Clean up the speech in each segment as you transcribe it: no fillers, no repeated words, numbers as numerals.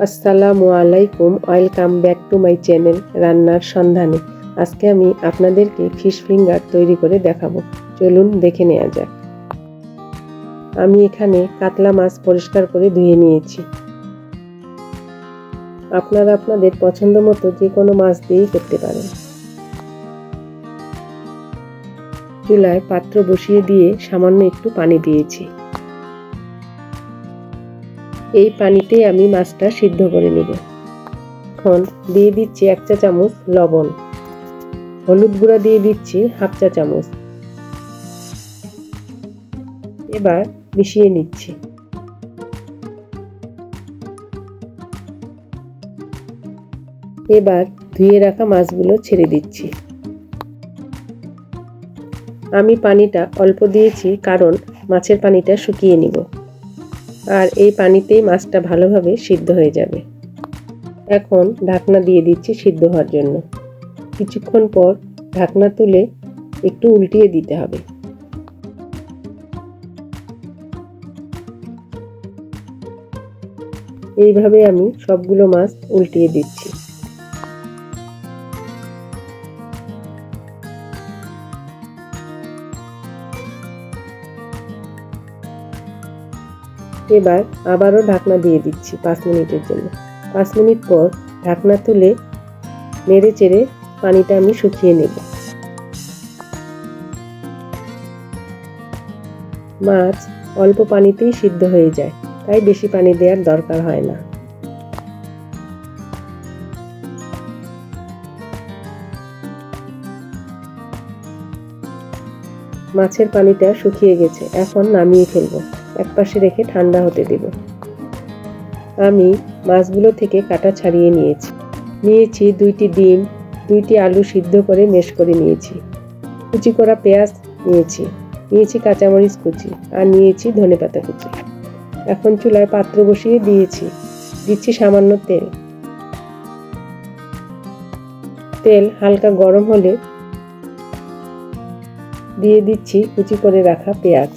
আসসালামু আলাইকুম, welcome back to my channel রান্নার সন্ধানে। আজকে আমি আপনাদেরকে ফিশ ফিঙ্গার তৈরি করে দেখাবো। চলুন দেখে নেওয়া যাক। আমি এখানে কাতলা মাছ পরিষ্কার করে ধুয়ে নিয়েছি। আপনারা আপনাদের পছন্দ মতো যে কোনো মাছ দিয়েই করতে পারেন। চুলায় পাত্র বসিয়ে দিয়ে সামান্য একটু পানি দিয়েছি। এই পানিতেই আমি মাছটা সিদ্ধ করে নেব। এখন দিয়ে দিচ্ছি 1 চা চামচ লবণ, হলুদ গুঁড়া দিয়ে দিচ্ছি 1/2 চা চামচ। এবার মিশিয়ে নিচ্ছি। এবার ধুয়ে রাখা মাছগুলো ছেড়ে দিচ্ছি। আমি পানিটা অল্প দিয়েছি কারণ মাছের পানিটা শুকিয়ে নিব, আর এই পানিতেই মাছটা ভালোভাবে সিদ্ধ হয়ে যাবে। এখন ঢাকনা দিয়ে দিচ্ছি সিদ্ধ হওয়ার জন্য। কিছুক্ষণ পর ঢাকনা তুলে একটু উল্টিয়ে দিতে হবে। এইভাবে আমি সবগুলো মাছ উল্টিয়ে দিচ্ছি। এবার আবারও ঢাকনা দিয়ে দিচ্ছি 5 মিনিটের জন্য। 5 মিনিট পর ঢাকনা তুলে নেড়ে চেড়ে পানিটা আমি শুকিয়ে নেব। মাছ অল্প পানিতেই সিদ্ধ হয়ে যায়, তাই বেশি পানি দেওয়ার দরকার হয় না। মাছের পানিটা শুকিয়ে গেছে, এখন নামিয়ে ফেলবো। একপাশে রেখে ঠান্ডা হতে দেব। আমি মাছগুলো থেকে কাঁটা ছাড়িয়ে নিয়েছি 2টি ডিম, 2টি আলু সিদ্ধ করে মেশ করে নিয়েছি, কুচি করা পেঁয়াজ নিয়েছি কাঁচামরিচ কুচি, আর নিয়েছি ধনেপাতা কুচি। এখন চুলায় পাত্র বসিয়ে দিচ্ছি সামান্য তেল হালকা গরম হলে দিয়ে দিচ্ছি কুচি করে রাখা পেঁয়াজ।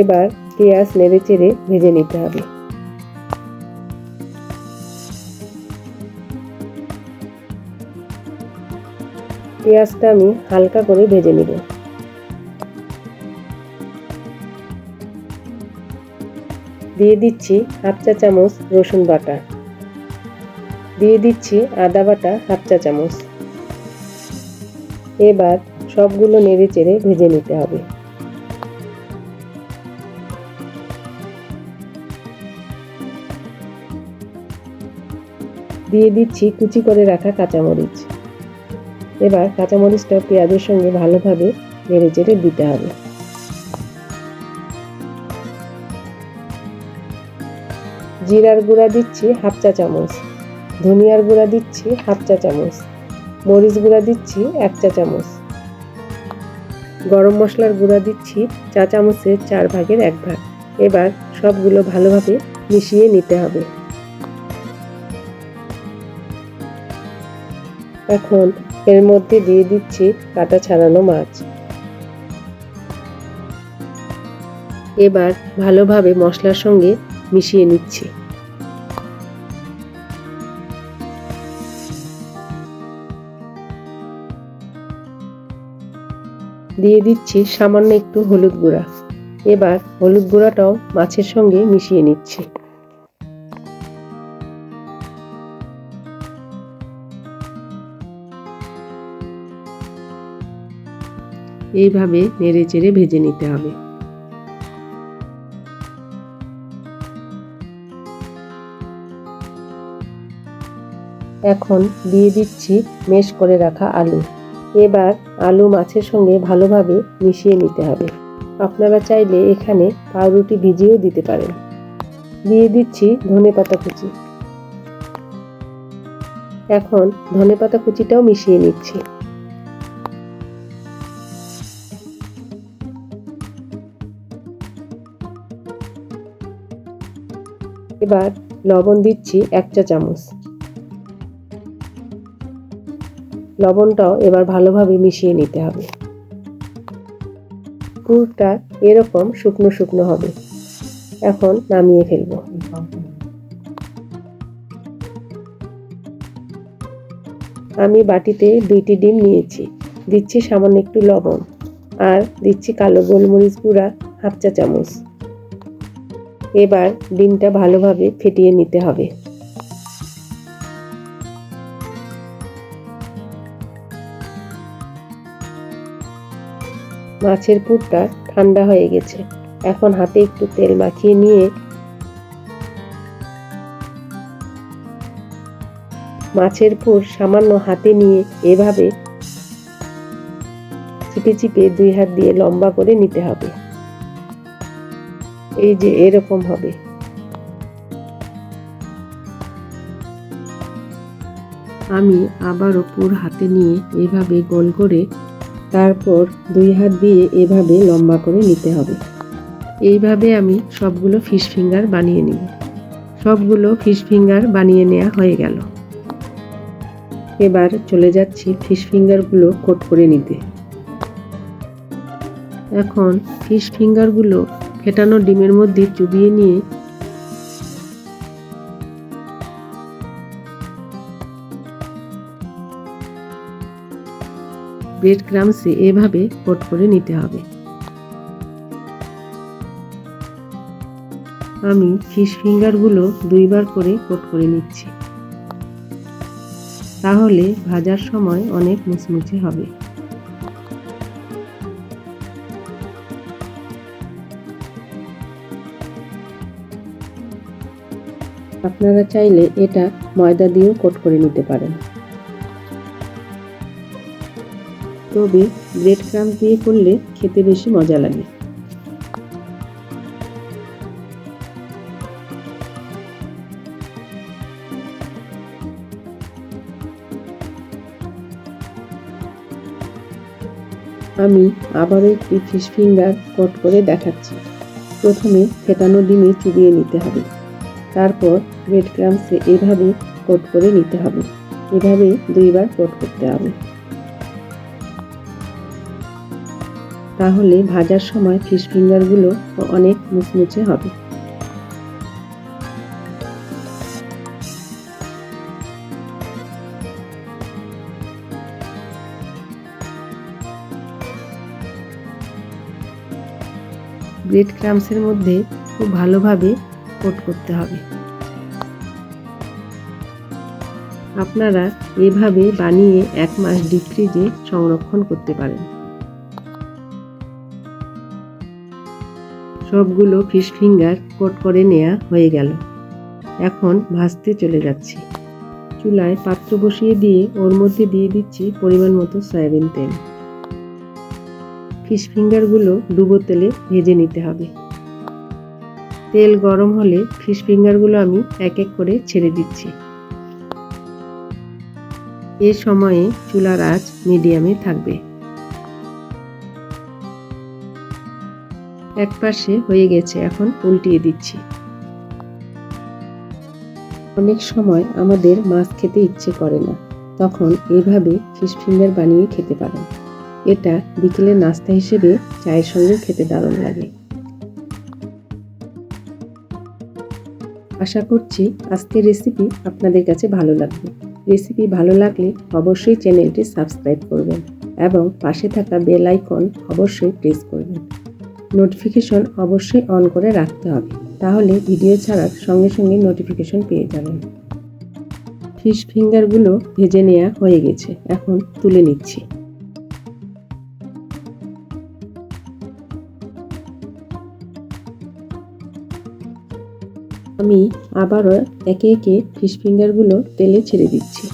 এবার পেঁয়াজ নেড়ে চেড়ে ভেজে নিতে হবে। পেঁয়াজটা আমি হালকা করে ভেজে নিব। দিয়ে দিচ্ছি 1/2 চা চামচ রসুন বাটা, দিয়ে দিচ্ছি আদা বাটা 1/2 চা চামচ। এবার সবগুলো নেড়ে চেড়ে ভেজে নিতে হবে। দিয়ে দিচ্ছি কুচি করে রাখা কাঁচামরিচ। এবার কাঁচামরিচটা পেঁয়াজের সঙ্গে ভালোভাবে নেড়ে চেড়ে দিতে হবে। জিরার গুঁড়া দিচ্ছি 1/2 চা চামচ, ধনিয়ার গুঁড়া দিচ্ছি 1/2 চা চামচ, মরিচ গুঁড়া দিচ্ছি 1 চা চামচ, গরম মশলার গুঁড়া দিচ্ছি চা চামচের 4 ভাগের 1 ভাগ। এবার সবগুলো ভালোভাবে মিশিয়ে নিতে হবে। এখন এর মধ্যে দিয়ে দিচ্ছি কাটা ছাড়ানো মাছ। এবার ভালোভাবে মশলার সঙ্গে মিশিয়ে নিচ্ছি। দিয়ে দিচ্ছি সামান্য একটু হলুদ গুঁড়া। এবার হলুদ গুঁড়াটাও মাছের সঙ্গে মিশিয়ে নিচ্ছি। এইভাবে নেড়ে চেড়ে ভেজে নিতে হবে। এখন দিয়ে দিচ্ছি মেশ করে রাখা আলু। এবার আলু মাছের সঙ্গে ভালোভাবে মিশিয়ে নিতে হবে। আপনারা চাইলে এখানে পাউরুটি ভিজিয়েও দিতে পারেন। দিয়ে দিচ্ছি ধনেপাতা কুচি। এখন ধনেপাতা কুচিটাও মিশিয়ে নিচ্ছি। এবার লবণ দিচ্ছি 1 চা চামচ। লবণটাও এবার ভালোভাবে মিশিয়ে নিতে হবে। পুরটা এরকম শুকনো শুকনো হবে। এখন নামিয়ে ফেলবো। আমি বাটিতে 2টি ডিম নিয়েছি। দিচ্ছি সামান্য একটু লবণ আর দিচ্ছি কালো গোলমরিচ গুঁড়া 1/2 চা চামচ। এবার ডিমটা ভালোভাবে ফেটিয়ে নিতে হবে। মাছের পুরটা ঠান্ডা হয়ে গেছে। এখন হাতে একটু তেল মাখিয়ে নিয়ে মাছের পুর সামান্য হাতে নিয়ে এভাবে চিপে চিপে 2 হাত দিয়ে লম্বা করে নিতে হবে। এই যে এরকম হবে। আমি আবারও পুর হাতে নিয়ে এভাবে গোল করে তারপর 2 হাত দিয়ে এভাবে লম্বা করে নিতে হবে। এইভাবে আমি সবগুলো ফিশ ফিঙ্গার বানিয়ে নিব। সবগুলো ফিশ ফিঙ্গার বানিয়ে নেওয়া হয়ে গেল। এবার চলে যাচ্ছি ফিশ ফিঙ্গারগুলো কোট করে নিতে। এখন ফিশ ফিঙ্গারগুলো ফেটানো ডিমের মধ্যে চুবিয়ে নিয়ে ব্রেড ক্রাম্বসে এভাবে কোট করে নিতে হবে। আমি ফিশ ফিঙ্গারগুলো 2 বার করে কোট করে নিচ্ছি, তাহলে ভাজার সময় অনেক মুচমুচে হবে। আপনারা চাইলে এটা ময়দা দিয়েও কোট করে নিতে পারেন, তবে ব্রেড ক্রাম্ব দিয়ে করলে খেতে বেশি মজা লাগে। আমি আবারও একটি ফিশ ফিঙ্গার কোট করে দেখাচ্ছি। প্রথমে ফেটানো ডিমে চুবিয়ে নিতে হবে, তারপর ব্রেড ক্রাম্বসে এভাবে কোট করে নিতে হবে। এভাবে 2 বার কোট করতে হবে, তাহলে ভাজার সময় ফিশ ফিঙ্গারগুলো অনেক মুচমুচে হবে। ব্রেড ক্রাম্বসের মধ্যে খুব ভালোভাবে কোট করতে হবে। আপনারা এভাবে বানিয়ে 1 মাস ডিপ ফ্রিজে সংরক্ষণ করতে পারেন। সবগুলো ফিশ ফিঙ্গার কোট করে নেওয়া হয়ে গেল। এখন ভাজতে চলে যাচ্ছি। চুলায় পাত্র বসিয়ে দিয়ে ওর মধ্যে দিয়ে দিচ্ছি পরিমাণ মতো সয়াবিন তেল। ফিশ ফিঙ্গারগুলো ডুবো তেলে ভেজে নিতে হবে। তেল গরম হলে ফিশ ফিঙ্গারগুলো আমি এক এক করে ছেড়ে দিচ্ছি। এ সময়ে চুলার আঁচ মিডিয়ামে থাকবে। এক পাশে হয়ে গেছে, এখন উল্টিয়ে দিচ্ছি। অনেক সময় আমাদের মাছ খেতে ইচ্ছে করে না, তখন এভাবে ফিশ ফিঙ্গার বানিয়ে খেতে পারেন। এটা বিকেলের নাস্তা হিসেবে চায়ের সঙ্গে খেতে দারুণ লাগে। আশা করছি আজকের রেসিপি আপনাদের কাছে ভালো লাগবে। রেসিপি ভালো লাগলে অবশ্যই চ্যানেলটি সাবস্ক্রাইব করবেন এবং পাশে থাকা বেল আইকন অবশ্যই প্রেস করবেন। নোটিফিকেশন অবশ্যই অন করে রাখতে হবে, তাহলে ভিডিও ছাড়ার সঙ্গে সঙ্গে নোটিফিকেশন পেয়ে যাবেন। ফিশ ফিঙ্গারগুলো ভেজে নেওয়া হয়ে গেছে, এখন তুলে নিচ্ছি। আমি আবারও একে একে ফিশ ফিঙ্গারগুলো তেলে ছেড়ে দিচ্ছি।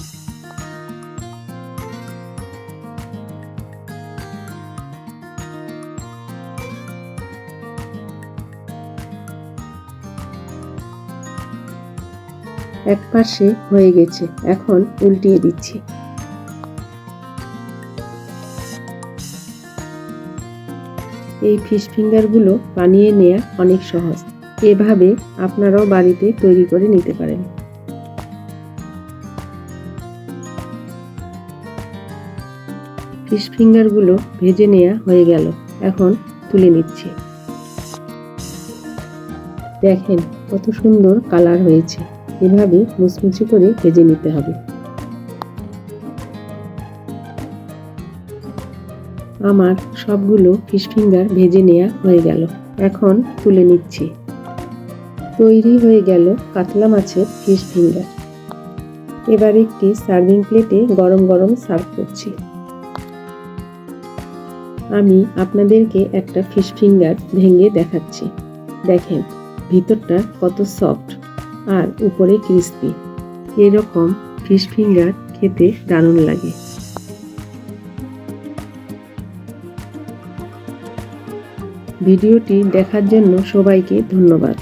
এক পাশে হয়ে গেছে, এখন উল্টিয়ে দিচ্ছি। এই ফিশ ফিঙ্গারগুলো বানিয়ে নেওয়া অনেক সহজ। এভাবে আপনারাও বাড়িতে তৈরি করে নিতে পারেন। ফিশ ফিঙ্গারগুলো ভেজে নেওয়া হয়ে গেল, এখন তুলে নিচ্ছি। দেখেন কত সুন্দর কালার হয়েছে। এভাবে মুচমুচে করে ভেজে নিতে হবে। আমার সবগুলো ফিশ ফিঙ্গার ভেজে নেওয়া হয়ে গেল। এখন তুলে নিচ্ছি। তৈরি হয়ে গেল কাতলা মাছের ফিশ ফিঙ্গার। এবার একটি সার্ভিং প্লেটে গরম গরম সার্ভ করছি। আমি আপনাদেরকে একটা ফিশ ফিঙ্গার ভেঙে দেখাচ্ছি। দেখেন ভিতরটা কত সফট আর উপরে ক্রিস্পি। এরকম ফিশ ফিঙ্গার খেতে দারুণ লাগে। ভিডিওটি দেখার জন্য সবাইকে ধন্যবাদ।